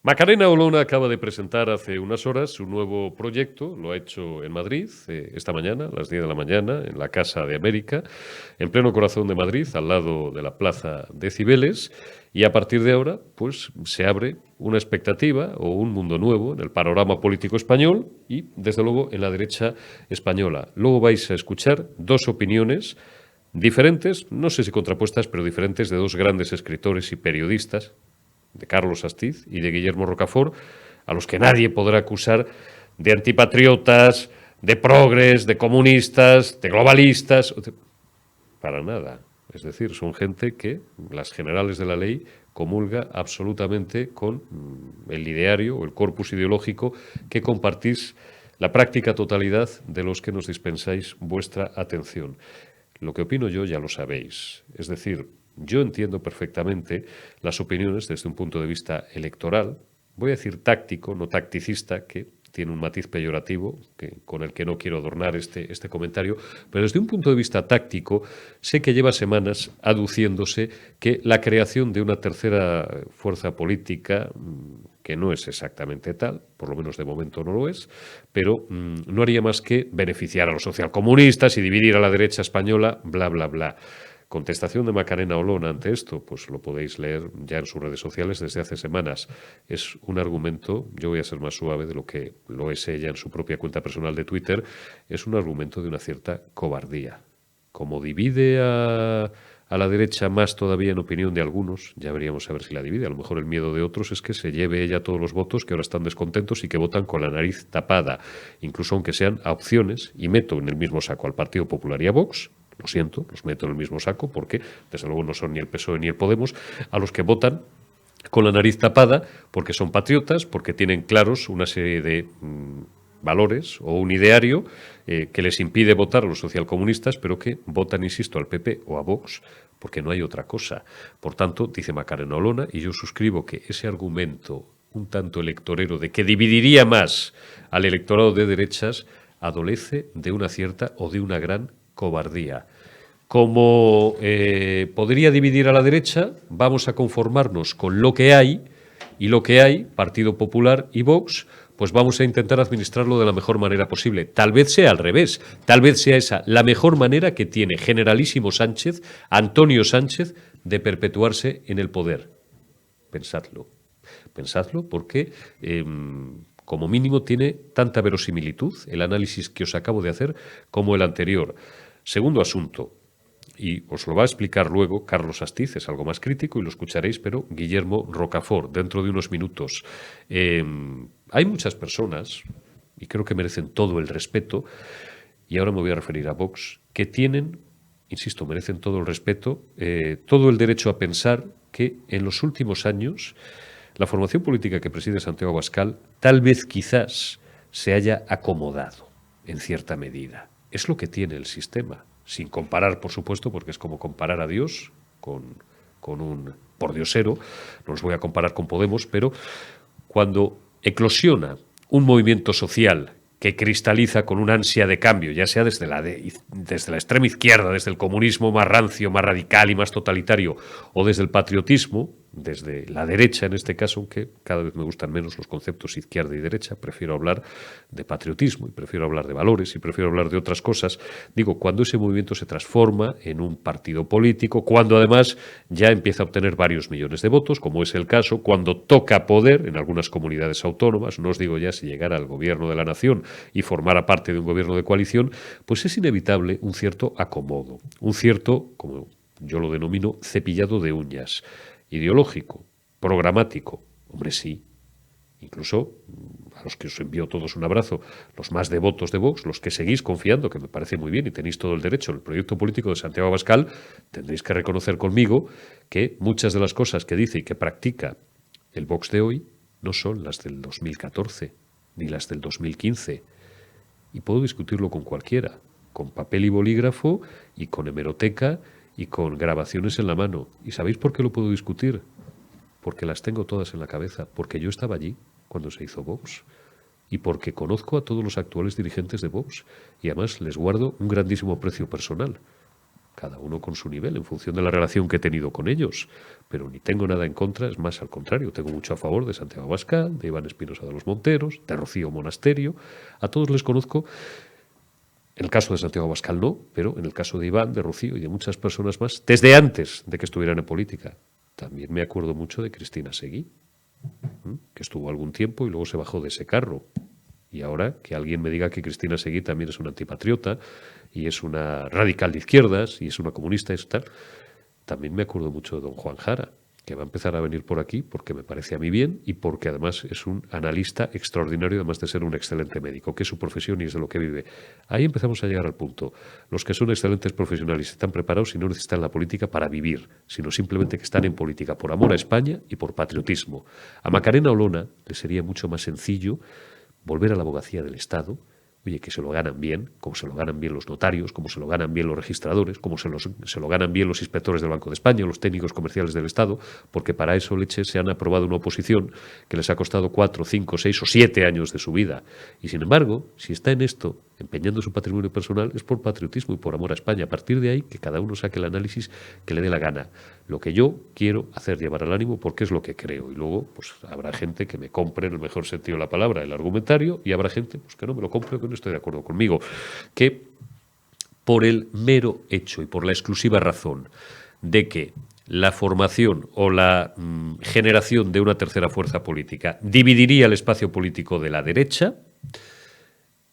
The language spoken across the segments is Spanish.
Macarena Olona acaba de presentar hace unas horas su nuevo proyecto, lo ha hecho en Madrid esta mañana, a las 10 de la mañana, en la Casa de América, en pleno corazón de Madrid, al lado de la Plaza de Cibeles, y a partir de ahora, pues se abre una expectativa o un mundo nuevo en el panorama político español y, desde luego, en la derecha española. Luego vais a escuchar dos opiniones diferentes, no sé si contrapuestas, pero diferentes, de dos grandes escritores y periodistas, de Carlos Astiz y de Guillermo Rocafort, a los que nadie podrá acusar de antipatriotas, de progres, de comunistas, de globalistas. Para nada. Es decir, son gente que, las generales de la ley, comulga absolutamente con el ideario o el corpus ideológico que compartís la práctica totalidad de los que nos dispensáis vuestra atención. Lo que opino yo ya lo sabéis. Es decir, yo entiendo perfectamente las opiniones desde un punto de vista electoral, voy a decir táctico, no tacticista, que tiene un matiz peyorativo con el que no quiero adornar este comentario, pero desde un punto de vista táctico sé que lleva semanas aduciéndose que la creación de una tercera fuerza política, que no es exactamente tal, por lo menos de momento no lo es, pero no haría más que beneficiar a los socialcomunistas y dividir a la derecha española, bla, bla, bla. Contestación de Macarena Olona ante esto, pues lo podéis leer ya en sus redes sociales desde hace semanas. Es un argumento, yo voy a ser más suave de lo que lo es ella en su propia cuenta personal de Twitter, es un argumento de una cierta cobardía. Como divide a la derecha más todavía en opinión de algunos, ya veríamos a ver si la divide. A lo mejor el miedo de otros es que se lleve ella todos los votos que ahora están descontentos y que votan con la nariz tapada, incluso aunque sean a opciones, y meto en el mismo saco al Partido Popular y a Vox. Lo siento, los meto en el mismo saco porque, desde luego, no son ni el PSOE ni el Podemos, a los que votan con la nariz tapada porque son patriotas, porque tienen claros una serie de valores o un ideario que les impide votar a los socialcomunistas, pero que votan, insisto, al PP o a Vox porque no hay otra cosa. Por tanto, dice Macarena Olona, y yo suscribo que ese argumento un tanto electorero de que dividiría más al electorado de derechas adolece de una cierta o de una gran cobardía. Como podría dividir a la derecha, vamos a conformarnos con lo que hay, y lo que hay, Partido Popular y Vox, pues vamos a intentar administrarlo de la mejor manera posible. Tal vez sea al revés, tal vez sea esa la mejor manera que tiene Generalísimo Sánchez, Antonio Sánchez, de perpetuarse en el poder. Pensadlo. Pensadlo porque como mínimo tiene tanta verosimilitud el análisis que os acabo de hacer como el anterior. Segundo asunto, y os lo va a explicar luego Carlos Astiz, es algo más crítico y lo escucharéis, pero Guillermo Rocafort, dentro de unos minutos. Hay muchas personas, y creo que merecen todo el respeto, y ahora me voy a referir a Vox, que tienen, insisto, merecen todo el respeto, todo el derecho a pensar que en los últimos años la formación política que preside Santiago Abascal tal vez quizás se haya acomodado en cierta medida. Es lo que tiene el sistema, sin comparar, por supuesto, porque es como comparar a Dios con un pordiosero, no los voy a comparar con Podemos, pero cuando eclosiona un movimiento social que cristaliza con una ansia de cambio, ya sea desde la extrema izquierda, desde el comunismo más rancio, más radical y más totalitario, o desde el patriotismo, desde la derecha en este caso, aunque cada vez me gustan menos los conceptos izquierda y derecha, prefiero hablar de patriotismo y prefiero hablar de valores y prefiero hablar de otras cosas. Digo, cuando ese movimiento se transforma en un partido político, cuando además ya empieza a obtener varios millones de votos, como es el caso, cuando toca poder en algunas comunidades autónomas, no os digo ya si llegara al gobierno de la nación y formara parte de un gobierno de coalición, pues es inevitable un cierto acomodo, un cierto, como yo lo denomino, cepillado de uñas, ideológico, programático. Hombre, sí. Incluso a los que os envío todos un abrazo, los más devotos de Vox, los que seguís confiando, que me parece muy bien y tenéis todo el derecho en el proyecto político de Santiago Abascal, tendréis que reconocer conmigo que muchas de las cosas que dice y que practica el Vox de hoy no son las del 2014 ni las del 2015. Y puedo discutirlo con cualquiera, con papel y bolígrafo y con hemeroteca y con grabaciones en la mano. ¿Y sabéis por qué lo puedo discutir? Porque las tengo todas en la cabeza, porque yo estaba allí cuando se hizo Vox y porque conozco a todos los actuales dirigentes de Vox y además les guardo un grandísimo aprecio personal. cada uno con su nivel, en función de la relación que he tenido con ellos. Pero ni tengo nada en contra, es más, al contrario, tengo mucho a favor de Santiago Abascal, de Iván Espinosa de los Monteros, de Rocío Monasterio. A todos les conozco. En el caso de Santiago Abascal no, pero en el caso de Iván, de Rocío y de muchas personas más, desde antes de que estuvieran en política. También me acuerdo mucho de Cristina Seguí, que estuvo algún tiempo y luego se bajó de ese carro. Y ahora que alguien me diga que Cristina Seguí también es una antipatriota y es una radical de izquierdas y es una comunista y tal, también me acuerdo mucho de don Juan Jara, que va a empezar a venir por aquí porque me parece a mí bien y porque además es un analista extraordinario, además de ser un excelente médico, que es su profesión y es de lo que vive. Ahí empezamos a llegar al punto. Los que son excelentes profesionales están preparados y no necesitan la política para vivir, sino simplemente que están en política por amor a España y por patriotismo. A Macarena Olona le sería mucho más sencillo volver a la abogacía del Estado. Oye, que se lo ganan bien, como se lo ganan bien los notarios, como se lo ganan bien los registradores, como se lo ganan bien los inspectores del Banco de España, los técnicos comerciales del Estado, porque para eso, leche, se han aprobado una oposición que les ha costado 4, 5, 6 o 7 años de su vida. Y sin embargo, si está en esto, empeñando su patrimonio personal, es por patriotismo y por amor a España. A partir de ahí, que cada uno saque el análisis que le dé la gana. Lo que yo quiero hacer llevar al ánimo porque es lo que creo. Y luego, pues habrá gente que me compre en el mejor sentido de la palabra el argumentario y habrá gente pues, que no me lo compre o que no estoy de acuerdo conmigo. Que por el mero hecho y por la exclusiva razón de que la formación o la generación de una tercera fuerza política dividiría el espacio político de la derecha,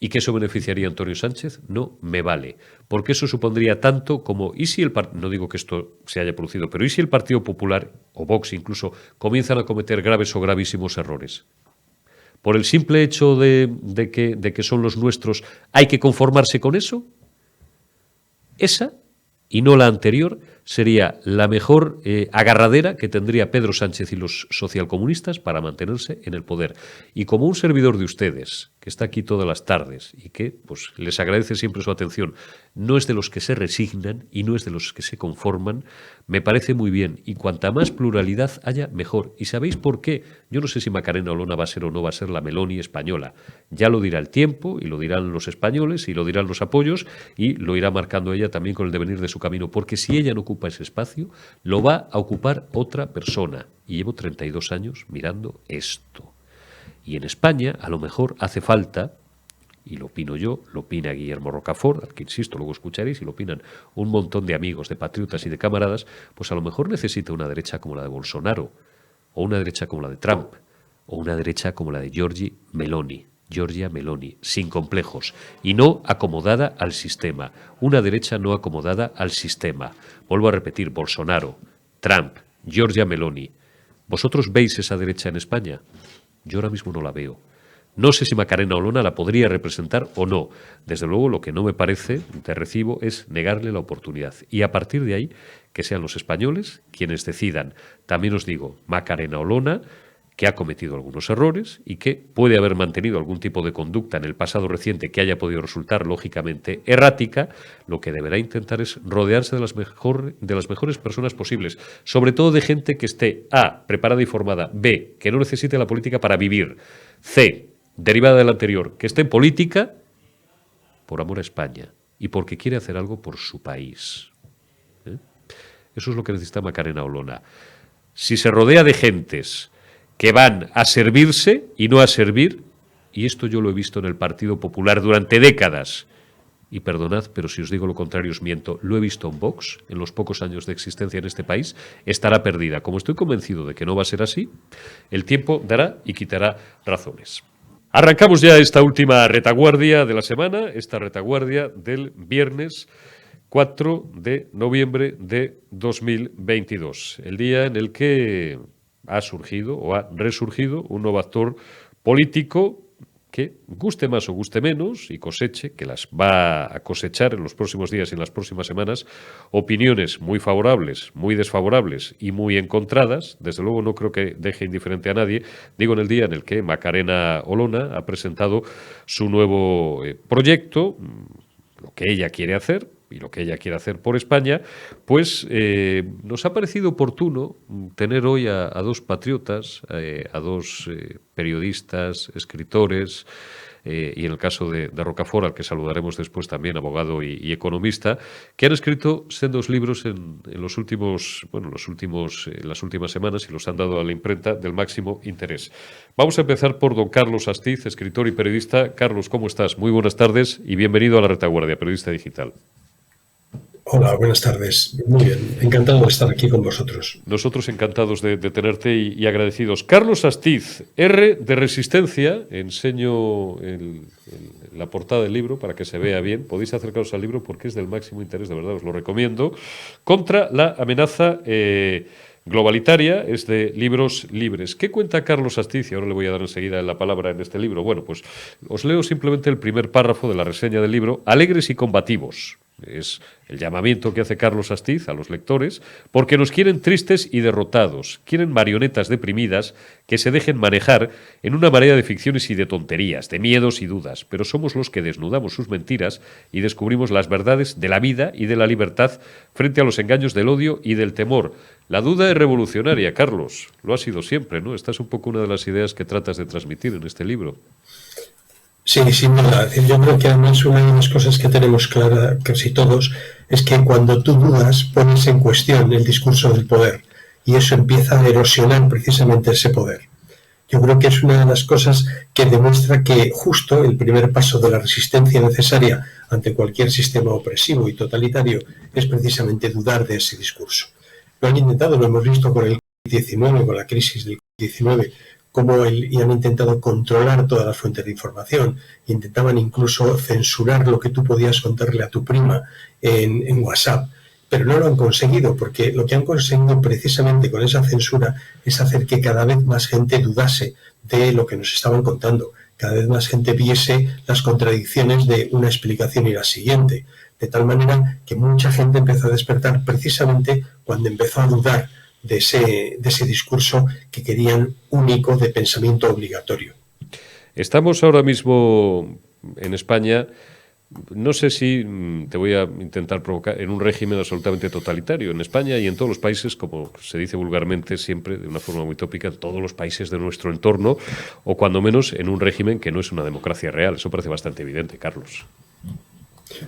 y que eso beneficiaría a Antonio Sánchez, no me vale. Porque eso supondría tanto como, ¿y si no digo que esto se haya producido, pero ¿y si el Partido Popular, o Vox incluso, comienzan a cometer graves o gravísimos errores? Por el simple hecho de que son los nuestros, ¿hay que conformarse con eso? Esa, y no la anterior, sería la mejor agarradera que tendría Pedro Sánchez y los socialcomunistas para mantenerse en el poder. Y como un servidor de ustedes, que está aquí todas las tardes y que pues, les agradece siempre su atención, no es de los que se resignan y no es de los que se conforman, me parece muy bien. Y cuanta más pluralidad haya, mejor. ¿Y sabéis por qué? Yo no sé si Macarena Olona va a ser o no va a ser la Meloni española. Ya lo dirá el tiempo y lo dirán los españoles y lo dirán los apoyos y lo irá marcando ella también con el devenir de su camino. Porque si ella no ocupa ese espacio, lo va a ocupar otra persona. Y llevo 32 años mirando esto. Y en España, a lo mejor hace falta, y lo opino yo, lo opina Guillermo Rocafort, al que insisto, luego escucharéis, y lo opinan un montón de amigos, de patriotas y de camaradas, pues a lo mejor necesita una derecha como la de Bolsonaro, o una derecha como la de Trump, o una derecha como la de Giorgia Meloni, sin complejos, y no acomodada al sistema. Una derecha no acomodada al sistema. Vuelvo a repetir, Bolsonaro, Trump, Giorgia Meloni. ¿Vosotros veis esa derecha en España? Yo ahora mismo no la veo. No sé si Macarena Olona la podría representar o no. Desde luego, lo que no me parece de recibo es negarle la oportunidad. Y a partir de ahí, que sean los españoles quienes decidan. También os digo, Macarena Olona, que ha cometido algunos errores y que puede haber mantenido algún tipo de conducta en el pasado reciente que haya podido resultar lógicamente errática, lo que deberá intentar es rodearse de las mejores personas posibles, sobre todo de gente que esté A, preparada y formada, B, que no necesite la política para vivir, C, derivada del anterior, que esté en política por amor a España y porque quiere hacer algo por su país. Eso es lo que necesita Macarena Olona. Si se rodea de gentes que van a servirse y no a servir, y esto yo lo he visto en el Partido Popular durante décadas, y perdonad, pero si os digo lo contrario os miento, lo he visto en Vox, en los pocos años de existencia en este país, estará perdida. Como estoy convencido de que no va a ser así, el tiempo dará y quitará razones. Arrancamos ya esta última retaguardia de la semana, esta retaguardia del viernes 4 de noviembre de 2022, el día en el que ha surgido o ha resurgido un nuevo actor político que guste más o guste menos y coseche, que las va a cosechar en los próximos días y en las próximas semanas, opiniones muy favorables, muy desfavorables y muy encontradas. Desde luego no creo que deje indiferente a nadie. Digo, en el día en el que Macarena Olona ha presentado su nuevo proyecto, lo que ella quiere hacer y lo que ella quiere hacer por España, pues nos ha parecido oportuno tener hoy a dos patriotas, a dos periodistas, escritores, y en el caso de Rocafort, al que saludaremos después también, abogado y economista, que han escrito sendos libros en los últimos, en las últimas semanas y los han dado a la imprenta del máximo interés. Vamos a empezar por don Carlos Astiz, escritor y periodista. Carlos, ¿cómo estás? Muy buenas tardes y bienvenido a La Retaguardia, periodista digital. Hola, buenas tardes. Muy bien, encantado de estar aquí con vosotros. Nosotros encantados de tenerte y agradecidos. Carlos Astiz, R de Resistencia, enseño la portada del libro para que se vea bien. Podéis acercaros al libro porque es del máximo interés, de verdad, os lo recomiendo. Contra la amenaza globalitaria, es de Libros Libres. ¿Qué cuenta Carlos Astiz? Y ahora le voy a dar enseguida la palabra en este libro. Bueno, pues os leo simplemente el primer párrafo de la reseña del libro, Alegres y combativos. Es el llamamiento que hace Carlos Astiz a los lectores, porque nos quieren tristes y derrotados, quieren marionetas deprimidas que se dejen manejar en una marea de ficciones y de tonterías, de miedos y dudas, pero somos los que desnudamos sus mentiras y descubrimos las verdades de la vida y de la libertad frente a los engaños del odio y del temor. La duda es revolucionaria, Carlos, lo ha sido siempre, ¿no? Esta es un poco una de las ideas que tratas de transmitir en este libro. Sí, sin duda. Yo creo que además una de las cosas que tenemos clara casi todos es que cuando tú dudas pones en cuestión el discurso del poder y eso empieza a erosionar precisamente ese poder. Yo creo que es una de las cosas que demuestra que justo el primer paso de la resistencia necesaria ante cualquier sistema opresivo y totalitario es precisamente dudar de ese discurso. Lo han intentado, lo hemos visto con el COVID-19, con la crisis del COVID-19, cómo y han intentado controlar todas las fuentes de información, intentaban incluso censurar lo que tú podías contarle a tu prima en WhatsApp, pero no lo han conseguido, porque lo que han conseguido precisamente con esa censura es hacer que cada vez más gente dudase de lo que nos estaban contando, cada vez más gente viese las contradicciones de una explicación y la siguiente, de tal manera que mucha gente empezó a despertar precisamente cuando empezó a dudar de ese discurso que querían único de pensamiento obligatorio. Estamos ahora mismo en España, no sé si te voy a intentar provocar, en un régimen absolutamente totalitario. En España y en todos los países, como se dice vulgarmente siempre, de una forma muy tópica, en todos los países de nuestro entorno, o cuando menos en un régimen que no es una democracia real. Eso parece bastante evidente, Carlos.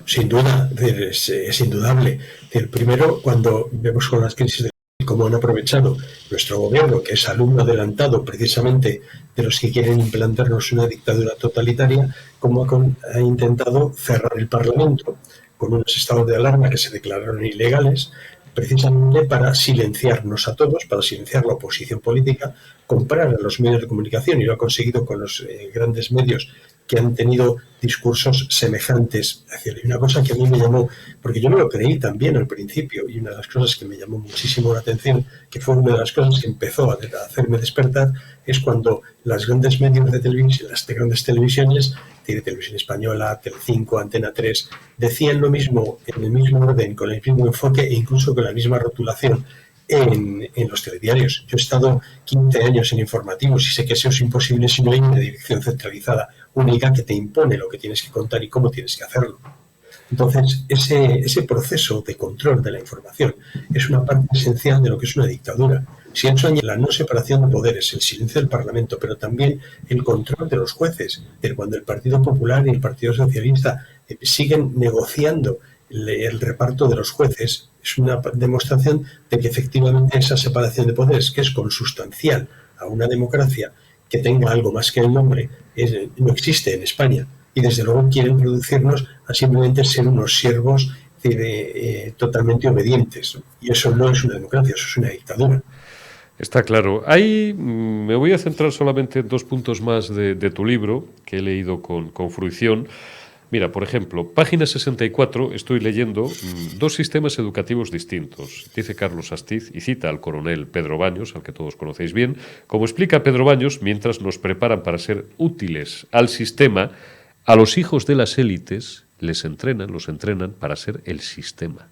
Sin duda, es indudable. Primero, cuando vemos con las crisis de cómo han aprovechado nuestro gobierno, que es alumno adelantado precisamente de los que quieren implantarnos una dictadura totalitaria, cómo ha intentado cerrar el Parlamento con unos estados de alarma que se declararon ilegales, precisamente para silenciarnos a todos, para silenciar la oposición política, comprar a los medios de comunicación, y lo ha conseguido con los grandes medios que han tenido discursos semejantes. Es decir, hay una cosa que a mí me llamó, porque yo me lo creí también al principio, y una de las cosas que me llamó muchísimo la atención, que fue una de las cosas que empezó a hacerme despertar, es cuando los grandes medios de televisión, las grandes televisiones, Televisión Española, Telecinco, Antena 3, decían lo mismo, en el mismo orden, con el mismo enfoque e incluso con la misma rotulación en los telediarios. Yo he estado 15 años en informativos y sé que eso es imposible si no hay una dirección centralizada única que te impone lo que tienes que contar y cómo tienes que hacerlo. Entonces, ese proceso de control de la información es una parte esencial de lo que es una dictadura. Si eso añade la no separación de poderes, el silencio del Parlamento, pero también el control de los jueces, de cuando el Partido Popular y el Partido Socialista siguen negociando el reparto de los jueces, es una demostración de que efectivamente esa separación de poderes, que es consustancial a una democracia que tenga algo más que el nombre, no existe en España. Y desde luego quieren producirnos a simplemente ser unos siervos totalmente obedientes. Y eso no es una democracia, eso es una dictadura. Está claro. Ahí me voy a centrar solamente en 2 puntos más de tu libro, que he leído con fruición. Mira, por ejemplo, página 64, estoy leyendo 2 sistemas educativos distintos. Dice Carlos Astiz, y cita al coronel Pedro Baños, al que todos conocéis bien, como explica Pedro Baños, mientras nos preparan para ser útiles al sistema, a los hijos de las élites los entrenan para ser el sistema.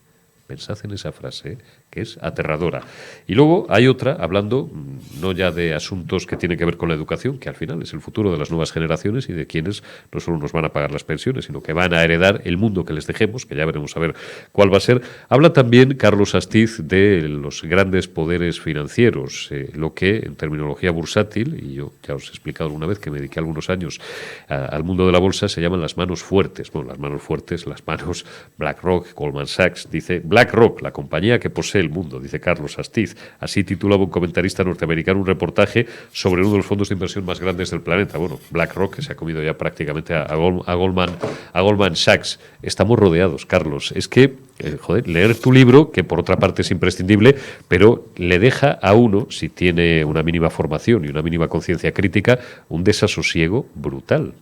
Pensad en esa frase, que es aterradora. Y luego hay otra, hablando no ya de asuntos que tienen que ver con la educación, que al final es el futuro de las nuevas generaciones y de quienes no solo nos van a pagar las pensiones, sino que van a heredar el mundo que les dejemos, que ya veremos a ver cuál va a ser. Habla también Carlos Astiz de los grandes poderes financieros, lo que en terminología bursátil, y yo ya os he explicado alguna vez que me dediqué algunos años al mundo de la bolsa, se llaman las manos fuertes. Bueno, las manos fuertes, las manos BlackRock, Goldman Sachs, dice BlackRock, la compañía que posee el mundo, dice Carlos Astiz. Así titulaba un comentarista norteamericano un reportaje sobre uno de los fondos de inversión más grandes del planeta. Bueno, BlackRock, que se ha comido ya prácticamente a Goldman Sachs. Estamos rodeados, Carlos. Es que, leer tu libro, que por otra parte es imprescindible, pero le deja a uno, si tiene una mínima formación y una mínima conciencia crítica, un desasosiego brutal.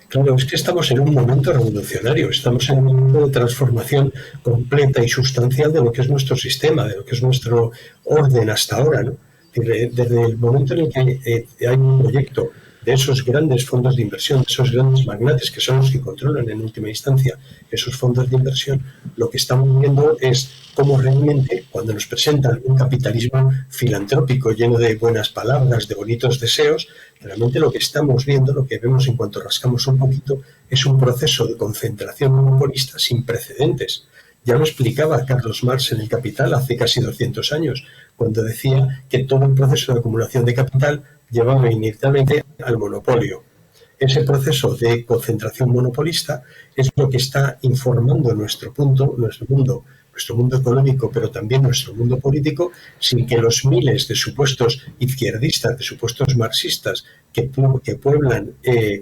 Claro, es que estamos en un momento revolucionario, estamos en un momento de transformación completa y sustancial de lo que es nuestro sistema, de lo que es nuestro orden hasta ahora, ¿no? Desde el momento en el que hay un proyecto de esos grandes fondos de inversión, de esos grandes magnates que son los que controlan en última instancia esos fondos de inversión, lo que estamos viendo es cómo realmente, cuando nos presentan un capitalismo filantrópico lleno de buenas palabras, de bonitos deseos, realmente lo que estamos viendo, lo que vemos en cuanto rascamos un poquito, es un proceso de concentración monopolista sin precedentes. Ya lo explicaba Carlos Marx en El Capital hace casi 200 años, cuando decía que todo el proceso de acumulación de capital llevaba inevitablemente al monopolio. Ese proceso de concentración monopolista es lo que está informando nuestro mundo económico, pero también nuestro mundo político, sin que los miles de supuestos izquierdistas, de supuestos marxistas que pueblan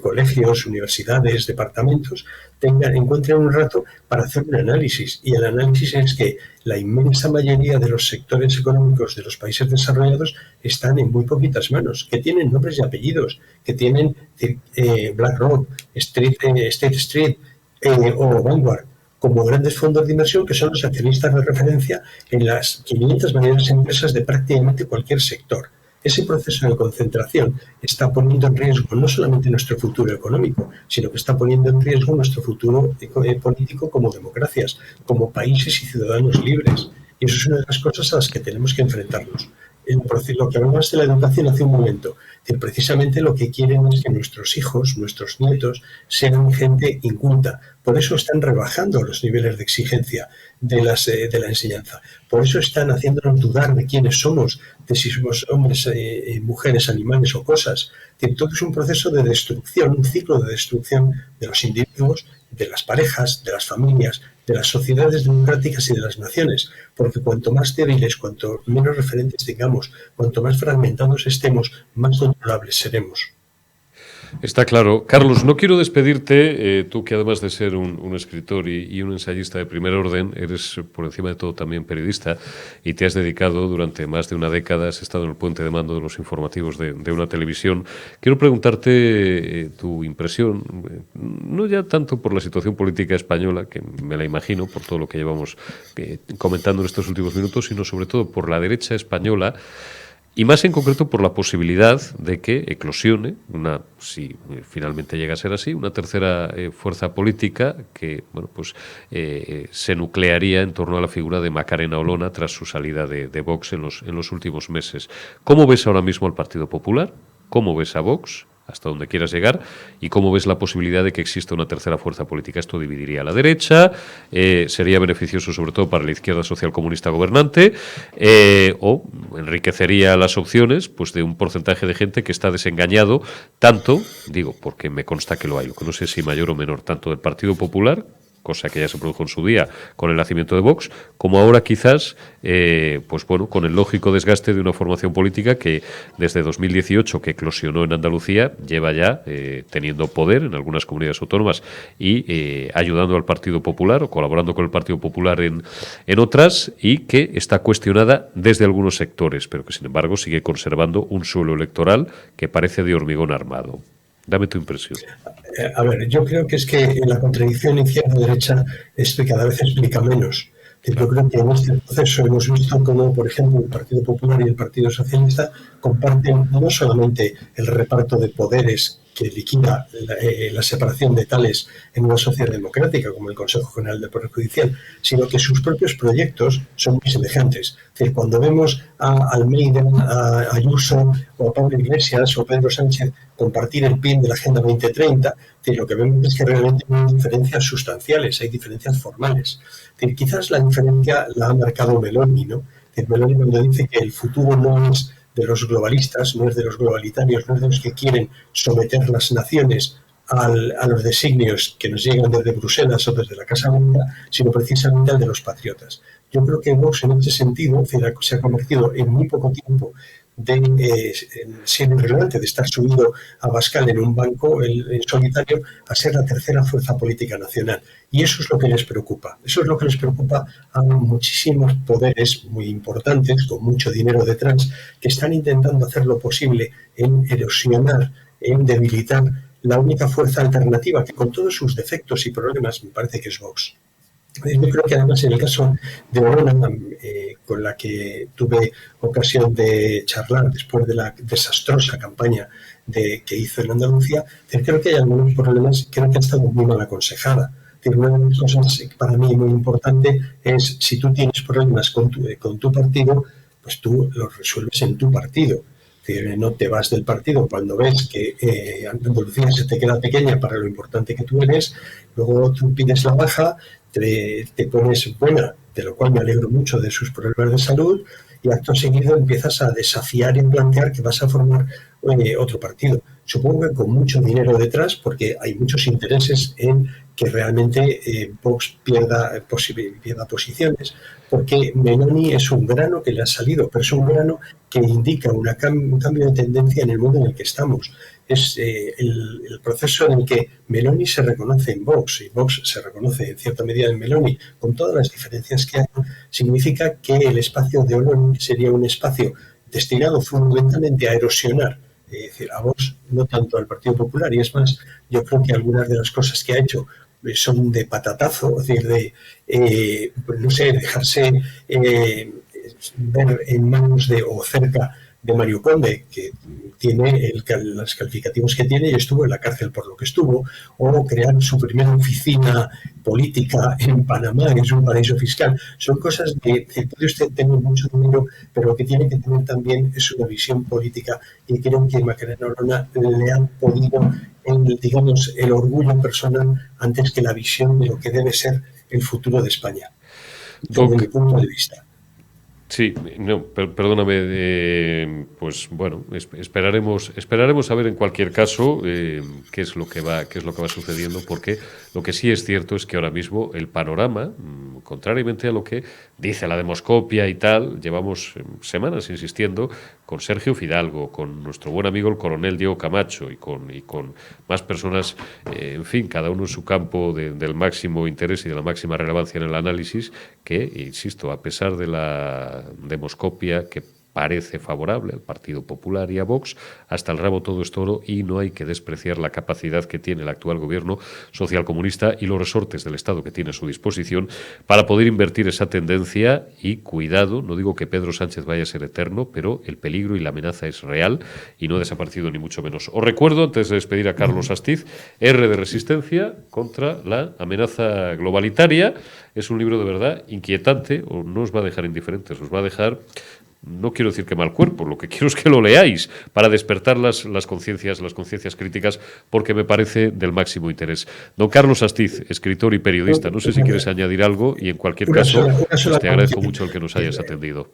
colegios, universidades, departamentos, encuentren un rato para hacer un análisis. Y el análisis es que la inmensa mayoría de los sectores económicos de los países desarrollados están en muy poquitas manos, que tienen nombres y apellidos, que tienen BlackRock, State Street o Vanguard, como grandes fondos de inversión que son los accionistas de referencia en las 500 mayores empresas de prácticamente cualquier sector. Ese proceso de concentración está poniendo en riesgo no solamente nuestro futuro económico, sino que está poniendo en riesgo nuestro futuro político como democracias, como países y ciudadanos libres. Y eso es una de las cosas a las que tenemos que enfrentarnos. Lo que hablabas de la educación hace un momento, que precisamente lo que quieren es que nuestros hijos, nuestros nietos, sean gente inculta. Por eso están rebajando los niveles de exigencia de la enseñanza. Por eso están haciéndonos dudar de quiénes somos, de si somos hombres, mujeres, animales o cosas. Todo es un proceso de destrucción, un ciclo de destrucción de los individuos, de las parejas, de las familias, de las sociedades democráticas y de las naciones, porque cuanto más débiles, cuanto menos referentes tengamos, cuanto más fragmentados estemos, más controlables seremos. Está claro. Carlos, no quiero despedirte, tú que además de ser un escritor y un ensayista de primer orden, eres por encima de todo también periodista y te has dedicado durante más de una década, has estado en el puente de mando de los informativos de una televisión. Quiero preguntarte tu impresión, no ya tanto por la situación política española, que me la imagino por todo lo que llevamos comentando en estos últimos minutos, sino sobre todo por la derecha española, y más en concreto por la posibilidad de que eclosione, si finalmente llega a ser así, una tercera fuerza política que se nuclearía en torno a la figura de Macarena Olona tras su salida de Vox en los últimos meses. ¿Cómo ves ahora mismo al Partido Popular? ¿Cómo ves a Vox? Hasta donde quieras llegar, y cómo ves la posibilidad de que exista una tercera fuerza política. Esto dividiría a la derecha, sería beneficioso sobre todo para la izquierda social comunista gobernante, o enriquecería las opciones de un porcentaje de gente que está desengañado, tanto, digo, porque me consta que lo hay, lo que no sé si mayor o menor, tanto del Partido Popular, cosa que ya se produjo en su día con el nacimiento de Vox, como ahora quizás, con el lógico desgaste de una formación política que desde 2018, que eclosionó en Andalucía, lleva ya teniendo poder en algunas comunidades autónomas y ayudando al Partido Popular o colaborando con el Partido Popular en otras, y que está cuestionada desde algunos sectores, pero que sin embargo sigue conservando un suelo electoral que parece de hormigón armado. Dame tu impresión. A ver, yo creo que es que la contradicción izquierda-derecha cada vez explica menos. Yo creo que en este proceso hemos visto cómo, por ejemplo, el Partido Popular y el Partido Socialista comparten no solamente el reparto de poderes que liquida la separación de tales en una sociedad democrática como el Consejo General del Poder Judicial, sino que sus propios proyectos son muy semejantes. Es decir, cuando vemos a Almeida, a Ayuso o a Pablo Iglesias o Pedro Sánchez compartir el PIN de la Agenda 2030, lo que vemos es que realmente no hay diferencias sustanciales, hay diferencias formales. Quizás la diferencia la ha marcado Meloni, ¿no? Meloni, cuando dice que el futuro no es de los globalistas, no es de los globalitarios, no es de los que quieren someter las naciones a los designios que nos llegan desde Bruselas o desde la Casa Blanca, sino precisamente al de los patriotas. Yo creo que Vox, en ese sentido, se ha convertido en muy poco tiempo de ser irrelevante, de estar subido a Abascal en un banco en solitario, a ser la tercera fuerza política nacional. Y eso es lo que les preocupa. Eso es lo que les preocupa a muchísimos poderes muy importantes, con mucho dinero detrás, que están intentando hacer lo posible en erosionar, en debilitar la única fuerza alternativa, que con todos sus defectos y problemas me parece que es Vox. Yo creo que además en el caso de Olona, con la que tuve ocasión de charlar después de la desastrosa campaña que hizo en Andalucía, creo que hay algunos problemas, creo que ha estado muy mal aconsejada. Una de las cosas para mí muy importante es, si tú tienes problemas con tu partido, pues tú los resuelves en tu partido. No te vas del partido cuando ves que Andalucía se te queda pequeña para lo importante que tú eres, luego tú pides la baja, te pones buena, de lo cual me alegro mucho de sus problemas de salud, y acto seguido empiezas a desafiar y plantear que vas a formar otro partido. Supongo que con mucho dinero detrás, porque hay muchos intereses en que realmente Vox pierda posiciones, porque Meloni es un grano que le ha salido, pero es un grano que indica un cambio de tendencia en el mundo en el que estamos. Es el proceso en el que Meloni se reconoce en Vox y Vox se reconoce en cierta medida en Meloni, con todas las diferencias que hay, significa que el espacio de Olona sería un espacio destinado fundamentalmente a erosionar, es decir, a Vox, no tanto al Partido Popular. Y es más, yo creo que algunas de las cosas que ha hecho son de patatazo, es decir, no sé, dejarse ver en manos o cerca de Mario Conde, que tiene los calificativos que tiene y estuvo en la cárcel por lo que estuvo, o crear su primera oficina política en Panamá, que es un paraíso fiscal. Son cosas que puede usted tener mucho dinero, pero lo que tiene que tener también es una visión política, y creo que Macarena Olona le ha podido, digamos, el orgullo personal antes que la visión de lo que debe ser el futuro de España, desde mi punto de vista. Sí, no, perdóname, pues bueno, esperaremos a ver en cualquier caso qué es lo que va sucediendo, porque lo que sí es cierto es que ahora mismo el panorama, contrariamente a lo que dice la demoscopia y tal, llevamos semanas insistiendo con Sergio Fidalgo, con nuestro buen amigo el coronel Diego Camacho y con más personas, en fin, cada uno en su campo del máximo interés y de la máxima relevancia en el análisis, que, insisto, a pesar de la demoscopia que parece favorable al Partido Popular y a Vox, hasta el rabo todo es toro, y no hay que despreciar la capacidad que tiene el actual gobierno socialcomunista y los resortes del Estado que tiene a su disposición para poder invertir esa tendencia. Y cuidado, no digo que Pedro Sánchez vaya a ser eterno, pero el peligro y la amenaza es real y no ha desaparecido ni mucho menos. Os recuerdo, antes de despedir a Carlos Astiz, R de Resistencia contra la amenaza globalitaria. Es un libro de verdad inquietante, o no os va a dejar indiferentes, os va a dejar, no quiero decir que mal cuerpo, lo que quiero es que lo leáis para despertar las conciencias críticas, porque me parece del máximo interés. Don Carlos Astiz, escritor y periodista, no sé si quieres añadir algo, y en cualquier caso pues te agradezco mucho el que nos hayas atendido.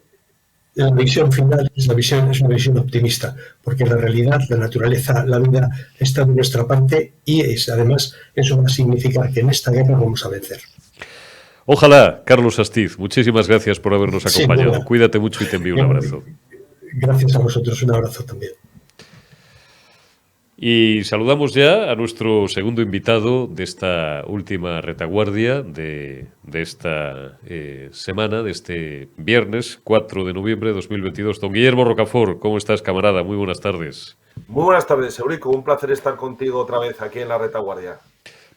La visión final es una visión optimista, porque la realidad, la naturaleza, la vida está de nuestra parte, y además eso va a significar que en esta guerra vamos a vencer. Ojalá. Carlos Astiz, muchísimas gracias por habernos acompañado. Sí, cuídate mucho y te envío un abrazo. Gracias a vosotros, un abrazo también. Y saludamos ya a nuestro segundo invitado de esta última retaguardia de esta semana, de este viernes 4 de noviembre de 2022. Don Guillermo Rocafort, ¿cómo estás, camarada? Muy buenas tardes. Muy buenas tardes, Eurico. Un placer estar contigo otra vez aquí en la retaguardia.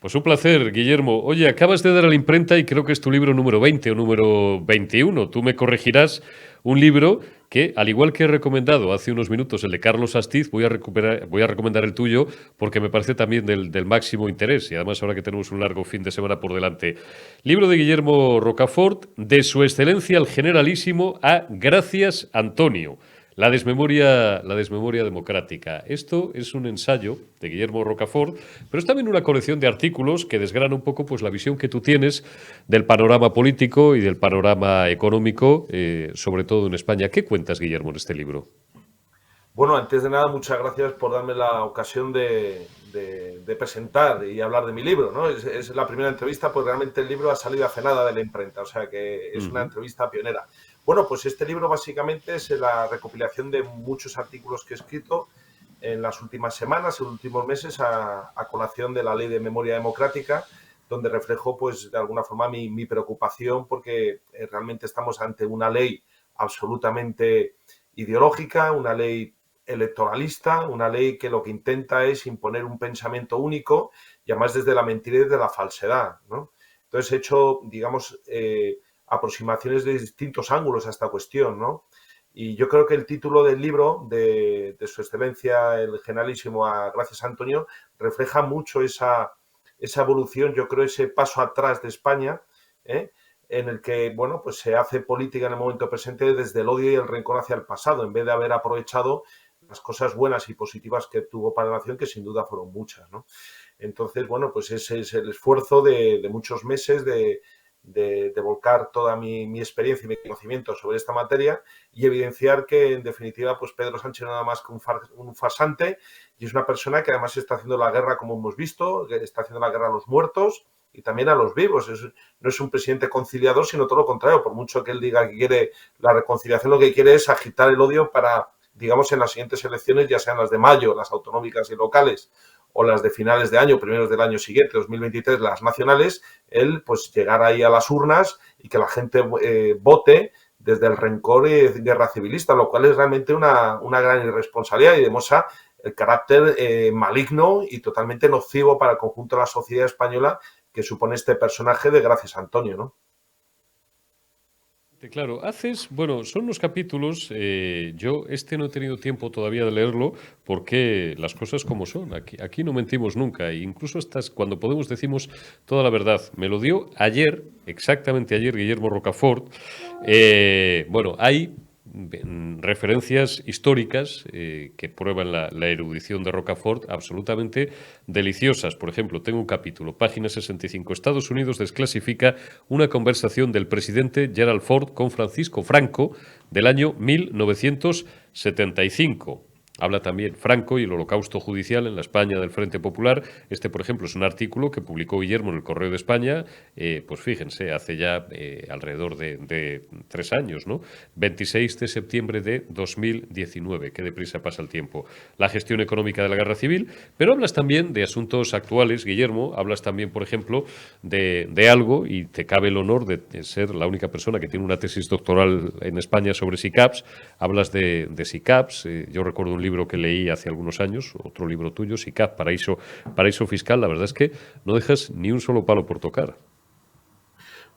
Pues un placer, Guillermo. Oye, acabas de dar a la imprenta y creo que es tu libro número 20 o número 21. Tú me corregirás. Un libro que, al igual que he recomendado hace unos minutos el de Carlos Astiz, voy a recomendar el tuyo porque me parece también del máximo interés y además ahora que tenemos un largo fin de semana por delante. Libro de Guillermo Rocafort, de Su Excelencia el Generalísimo a Gracias Antonio. La desmemoria democrática. Esto es un ensayo de Guillermo Rocafort, pero es también una colección de artículos que desgrana un poco pues, la visión que tú tienes del panorama político y del panorama económico, sobre todo en España. ¿Qué cuentas, Guillermo, en este libro? Bueno, antes de nada, muchas gracias por darme la ocasión de presentar y hablar de mi libro, ¿no? Es la primera entrevista, pues realmente el libro ha salido hace nada de la imprenta, o sea que es una entrevista pionera. Bueno, pues este libro básicamente es la recopilación de muchos artículos que he escrito en las últimas semanas, en los últimos meses, a colación de la Ley de Memoria Democrática, donde reflejo, pues, de alguna forma mi preocupación porque realmente estamos ante una ley absolutamente ideológica, una ley electoralista, una ley que lo que intenta es imponer un pensamiento único y además desde la mentira y desde la falsedad, ¿no? Entonces he hecho, digamos, aproximaciones de distintos ángulos a esta cuestión, ¿no? Y yo creo que el título del libro de Su Excelencia el Generalísimo a Gracias Antonio refleja mucho esa evolución, yo creo, ese paso atrás de España, en el que, bueno, pues se hace política en el momento presente desde el odio y el rencor hacia el pasado, en vez de haber aprovechado las cosas buenas y positivas que tuvo para la nación, que sin duda fueron muchas, ¿no? Entonces, bueno, pues ese es el esfuerzo de muchos meses de volcar toda mi experiencia y mi conocimiento sobre esta materia y evidenciar que, en definitiva, pues Pedro Sánchez no es nada más que un farsante y es una persona que además está haciendo la guerra, como hemos visto, está haciendo la guerra a los muertos y también a los vivos. No es un presidente conciliador, sino todo lo contrario. Por mucho que él diga que quiere la reconciliación, lo que quiere es agitar el odio para, digamos, en las siguientes elecciones, ya sean las de mayo, las autonómicas y locales, o las de finales de año, primeros del año siguiente, 2023, las nacionales, él pues llegar ahí a las urnas y que la gente vote desde el rencor y guerra civilista, lo cual es realmente una gran irresponsabilidad y demuestra el carácter maligno y totalmente nocivo para el conjunto de la sociedad española que supone este personaje de Gracias Antonio, ¿no? Claro, bueno, son unos capítulos, yo no he tenido tiempo todavía de leerlo porque las cosas como son, aquí no mentimos nunca, e incluso cuando podemos decimos toda la verdad. Me lo dio ayer, exactamente ayer, Guillermo Rocafort. Bueno, hay referencias históricas que prueban la erudición de Rocafort absolutamente deliciosas. Por ejemplo, tengo un capítulo, página 65. Estados Unidos desclasifica una conversación del presidente Gerald Ford con Francisco Franco del año 1975. Habla también Franco y el holocausto judicial en la España del Frente Popular. Por ejemplo, es un artículo que publicó Guillermo en el Correo de España, pues fíjense, hace ya alrededor de 3 años, ¿no? 26 de septiembre de 2019. Qué deprisa pasa el tiempo. La gestión económica de la guerra civil, pero hablas también de asuntos actuales, Guillermo. Hablas también, por ejemplo, de algo, y te cabe el honor de ser la única persona que tiene una tesis doctoral en España sobre SICAPs. Hablas de SICAPs. Yo recuerdo un libro que leí hace algunos años, otro libro tuyo, SICAP, Paraíso Fiscal. La verdad es que no dejas ni un solo palo por tocar.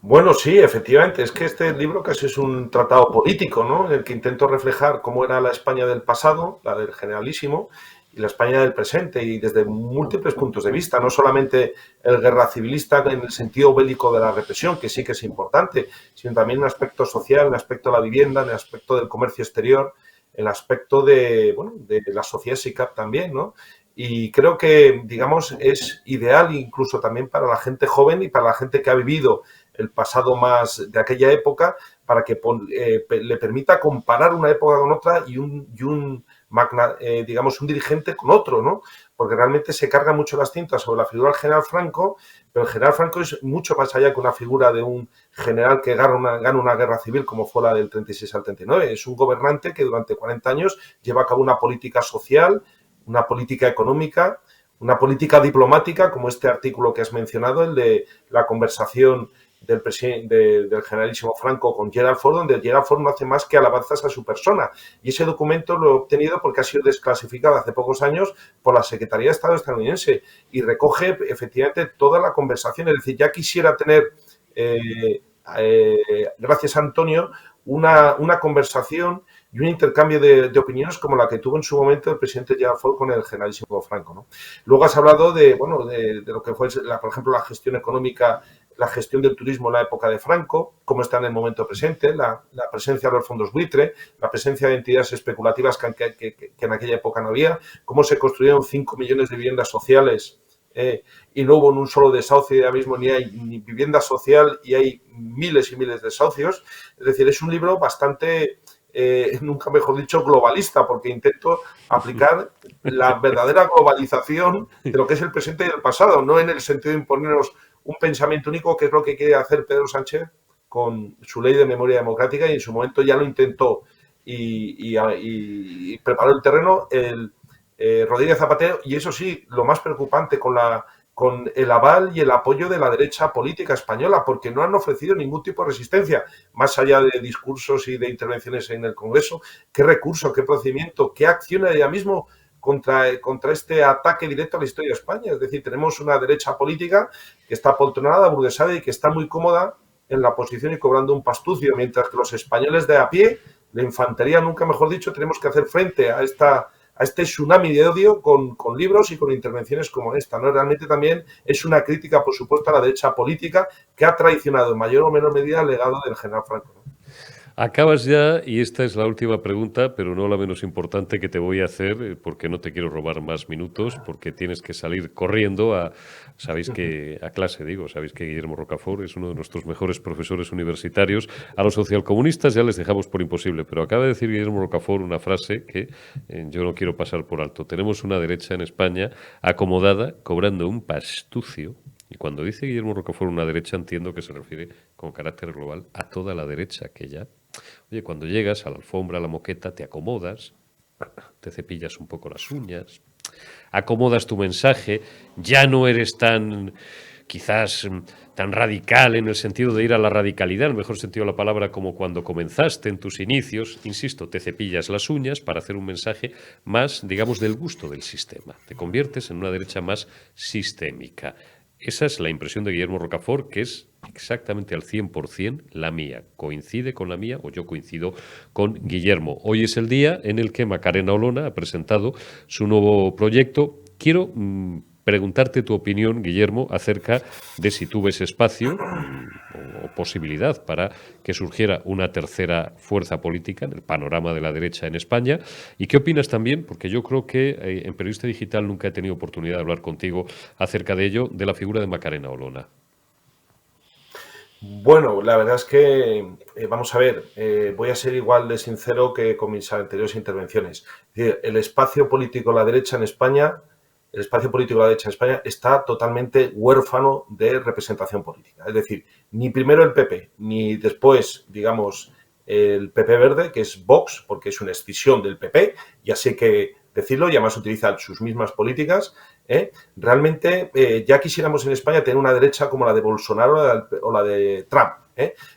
Bueno, sí, efectivamente, es que este libro casi es un tratado político, ¿no? En el que intento reflejar cómo era la España del pasado, la del Generalísimo, y la España del presente, y desde múltiples puntos de vista, no solamente el guerra civilista en el sentido bélico de la represión, que sí que es importante, sino también en el aspecto social, en el aspecto de la vivienda, en el aspecto del comercio exterior, el aspecto de la sociedad SICAP también, ¿no? Y creo que, digamos, es ideal incluso también para la gente joven y para la gente que ha vivido el pasado más de aquella época, para que le permita comparar una época con otra y un dirigente con otro, ¿no? Porque realmente se carga mucho las tintas sobre la figura del general Franco, pero el general Franco es mucho más allá que una figura de un general que gana una guerra civil como fue la del 36 al 39. Es un gobernante que durante 40 años lleva a cabo una política social, una política económica, una política diplomática, como este artículo que has mencionado, el de la conversación del generalísimo Franco con Gerald Ford, donde Gerald Ford no hace más que alabanzas a su persona. Y ese documento lo he obtenido porque ha sido desclasificado hace pocos años por la Secretaría de Estado estadounidense y recoge efectivamente toda la conversación. Es decir, ya quisiera tener, gracias a Antonio, una conversación y un intercambio de opiniones como la que tuvo en su momento el presidente Gerald Ford con el generalísimo Franco, ¿no? Luego has hablado de lo que fue, por ejemplo, la gestión económica, la gestión del turismo en la época de Franco, cómo está en el momento presente, la presencia de los fondos buitre, la presencia de entidades especulativas que en aquella época no había, cómo se construyeron 5 millones de viviendas sociales y no hubo ni un solo desahucio y ahora mismo ni hay ni vivienda social y hay miles y miles de desahucios. Es decir, es un libro bastante, nunca mejor dicho, globalista, porque intento aplicar la verdadera globalización de lo que es el presente y el pasado, no en el sentido de imponernos un pensamiento único, que es lo que quiere hacer Pedro Sánchez con su ley de memoria democrática, y en su momento ya lo intentó y preparó el terreno Rodríguez Zapatero, y eso sí, lo más preocupante, con el aval y el apoyo de la derecha política española, porque no han ofrecido ningún tipo de resistencia, más allá de discursos y de intervenciones en el Congreso. ¿Qué recurso, qué procedimiento, qué acción hay ya mismo contra este ataque directo a la historia de España? Es decir, tenemos una derecha política que está apoltronada, aburguesada y que está muy cómoda en la posición y cobrando un pastucio, mientras que los españoles de a pie, la infantería, nunca mejor dicho, tenemos que hacer frente a este tsunami de odio con libros y con intervenciones como esta, ¿no? Realmente también es una crítica, por supuesto, a la derecha política que ha traicionado en mayor o menor medida el legado del general Franco, ¿no? Acabas ya, y esta es la última pregunta, pero no la menos importante que te voy a hacer, porque no te quiero robar más minutos, porque tienes que salir corriendo a clase, digo. Sabéis que Guillermo Rocafort es uno de nuestros mejores profesores universitarios. A los socialcomunistas ya les dejamos por imposible, pero acaba de decir Guillermo Rocafort una frase que yo no quiero pasar por alto. Tenemos una derecha en España acomodada, cobrando un pastucio. Y cuando dice Guillermo Rocafort una derecha, entiendo que se refiere con carácter global a toda la derecha, que ya... Oye, cuando llegas a la alfombra, a la moqueta, te acomodas, te cepillas un poco las uñas, acomodas tu mensaje, ya no eres quizás tan radical en el sentido de ir a la radicalidad, en el mejor sentido de la palabra, como cuando comenzaste en tus inicios. Insisto, te cepillas las uñas para hacer un mensaje más, digamos, del gusto del sistema. Te conviertes en una derecha más sistémica. Esa es la impresión de Guillermo Rocafort, que es exactamente al 100% la mía. ¿Coincide con la mía o yo coincido con Guillermo? Hoy es el día en el que Macarena Olona ha presentado su nuevo proyecto. Quiero preguntarte tu opinión, Guillermo, acerca de si tú ves espacio o posibilidad para que surgiera una tercera fuerza política en el panorama de la derecha en España. ¿Y qué opinas también? Porque yo creo que en Periodista Digital nunca he tenido oportunidad de hablar contigo acerca de ello, de la figura de Macarena Olona. Bueno, la verdad es que, vamos a ver, voy a ser igual de sincero que con mis anteriores intervenciones. Es decir, el espacio político de la derecha en España está totalmente huérfano de representación política. Es decir, ni primero el PP, ni después, digamos, el PP verde, que es Vox, porque es una escisión del PP, y así hay que decirlo, y además utilizan sus mismas políticas. Realmente ya quisiéramos en España tener una derecha como la de Bolsonaro o la de Trump.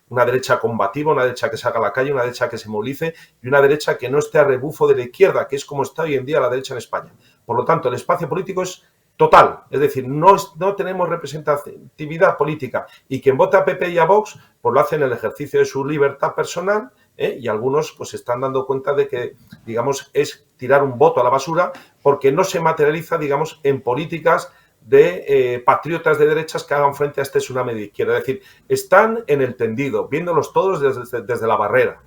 Una derecha combativa, una derecha que salga a la calle, una derecha que se movilice y una derecha que no esté a rebufo de la izquierda, que es como está hoy en día la derecha en España. Por lo tanto, el espacio político es total, es decir, no tenemos representatividad política, y quien vota a PP y a Vox pues lo hace en el ejercicio de su libertad personal, y algunos pues se están dando cuenta de que, digamos, es tirar un voto a la basura porque no se materializa, digamos, en políticas de patriotas de derechas que hagan frente a este tsunami de izquierda. Es decir, están en el tendido, viéndolos todos desde la barrera,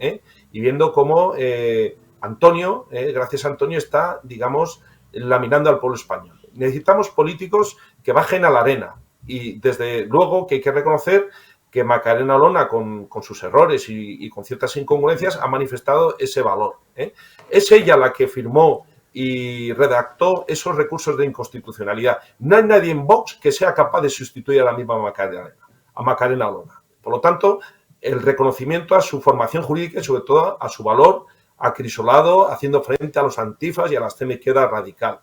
y viendo cómo Antonio, gracias a Antonio, está, digamos, laminando al pueblo español. Necesitamos políticos que bajen a la arena, y desde luego que hay que reconocer que Macarena Olona, con sus errores y con ciertas incongruencias, ha manifestado ese valor. Es ella la que firmó y redactó esos recursos de inconstitucionalidad. No hay nadie en Vox que sea capaz de sustituir a la misma Macarena Olona. Por lo tanto, el reconocimiento a su formación jurídica y sobre todo a su valor acrisolado, haciendo frente a los antifas y a la extrema izquierda radical.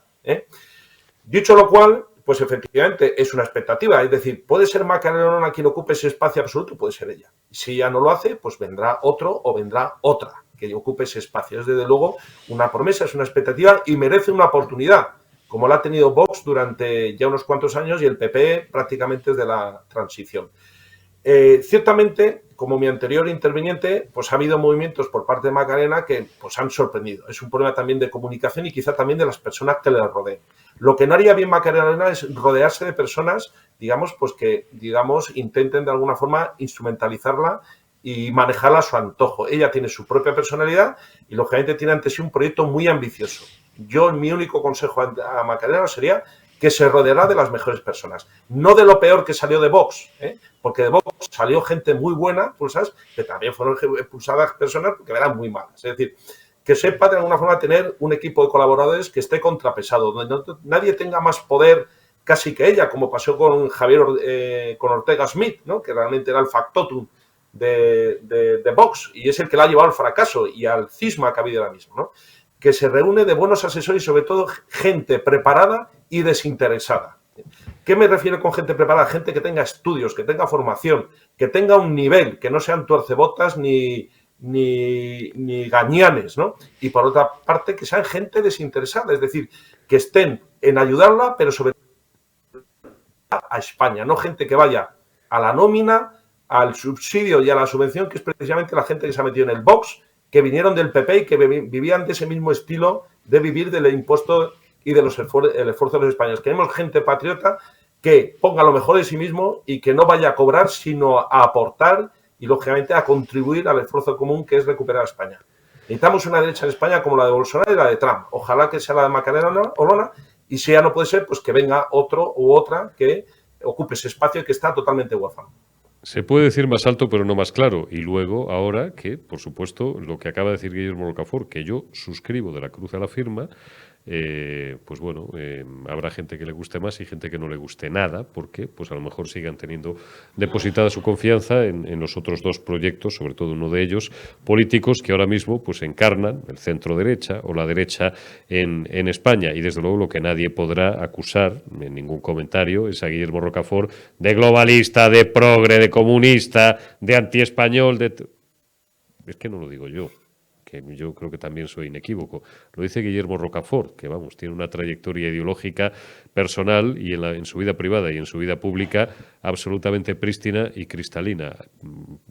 Dicho lo cual, pues efectivamente es una expectativa. Es decir, puede ser Macarena Olona quien ocupe ese espacio absoluto, puede ser ella. Si ella no lo hace, pues vendrá otro o vendrá otra que ocupe ese espacio. Es desde luego una promesa, es una expectativa y merece una oportunidad, como la ha tenido Vox durante ya unos cuantos años y el PP prácticamente desde la transición. Ciertamente, como mi anterior interviniente, pues ha habido movimientos por parte de Macarena que pues han sorprendido. Es un problema también de comunicación y quizá también de las personas que le rodeen. Lo que no haría bien Macarena es rodearse de personas, digamos, pues que, digamos, intenten de alguna forma instrumentalizarla y manejarla a su antojo. Ella tiene su propia personalidad y, lógicamente, tiene ante sí un proyecto muy ambicioso. Mi único consejo a Macarena sería que se rodeará de las mejores personas. No de lo peor que salió de Vox, porque de Vox salió gente muy buena, ¿sabes? Que también fueron expulsadas personas que eran muy malas. Es decir, que sepa de alguna forma tener un equipo de colaboradores que esté contrapesado, donde nadie tenga más poder casi que ella, como pasó con con Ortega Smith, ¿no? Que realmente era el factotum de Vox y es el que la ha llevado al fracaso y al cisma que ha habido ahora mismo, ¿no? Que se reúne de buenos asesores y sobre todo gente preparada y desinteresada. ¿Qué me refiero con gente preparada? Gente que tenga estudios, que tenga formación, que tenga un nivel, que no sean tuercebotas ni gañanes, ¿no? Y por otra parte, que sean gente desinteresada, es decir, que estén en ayudarla, pero sobre todo a España, no gente que vaya a la nómina, al subsidio y a la subvención, que es precisamente la gente que se ha metido en el Vox, que vinieron del PP y que vivían de ese mismo estilo de vivir del impuesto y del esfuerzo de los españoles. Queremos gente patriota que ponga lo mejor de sí mismo y que no vaya a cobrar, sino a aportar y, lógicamente, a contribuir al esfuerzo común que es recuperar a España. Necesitamos una derecha en España como la de Bolsonaro y la de Trump. Ojalá que sea la de Macarena Olona y si ya no puede ser, pues que venga otro u otra que ocupe ese espacio y que está totalmente huérfano. Se puede decir más alto, pero no más claro. Y luego, ahora que, por supuesto, lo que acaba de decir Guillermo Rocafort, que yo suscribo de la cruz a la firma, pues bueno, habrá gente que le guste más y gente que no le guste nada, porque pues a lo mejor sigan teniendo depositada su confianza en los otros dos proyectos, sobre todo uno de ellos, políticos que ahora mismo pues encarnan el centro-derecha o la derecha en España. Y desde luego lo que nadie podrá acusar en ningún comentario es a Guillermo Rocafort de globalista, de progre, de comunista, de antiespañol, Es que no lo digo yo, que yo creo que también soy inequívoco. Lo dice Guillermo Rocafort, que vamos, tiene una trayectoria ideológica personal y en su vida privada y en su vida pública absolutamente prístina y cristalina,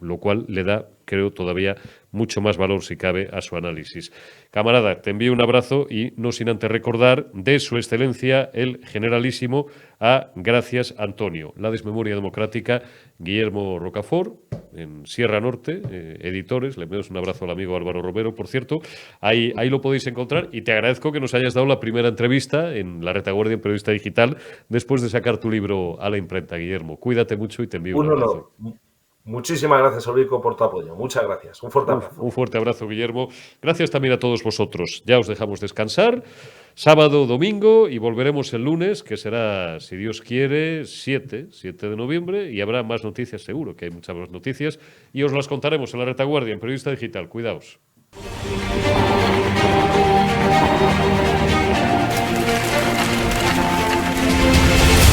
lo cual le da, creo, todavía mucho más valor, si cabe, a su análisis. Camarada, te envío un abrazo y no sin antes recordar de su excelencia el generalísimo a Gracias Antonio, la desmemoria democrática, Guillermo Rocafort, en Sierra Norte, editores. Le enviamos un abrazo al amigo Álvaro Romero, por cierto. Ahí lo podéis encontrar y te agradezco que nos hayas dado la primera entrevista en La Retaguardia en Periodista Digital después de sacar tu libro a la imprenta, Guillermo. Cuídate mucho y te envío un abrazo. Muchísimas gracias, Eurico, por tu apoyo. Muchas gracias. Un fuerte abrazo. Un fuerte abrazo, Guillermo. Gracias también a todos vosotros. Ya os dejamos descansar. Sábado, domingo y volveremos el lunes, que será, si Dios quiere, 7 de noviembre y habrá más noticias, seguro que hay muchas más noticias y os las contaremos en La Retaguardia, en Periodista Digital. Cuidaos.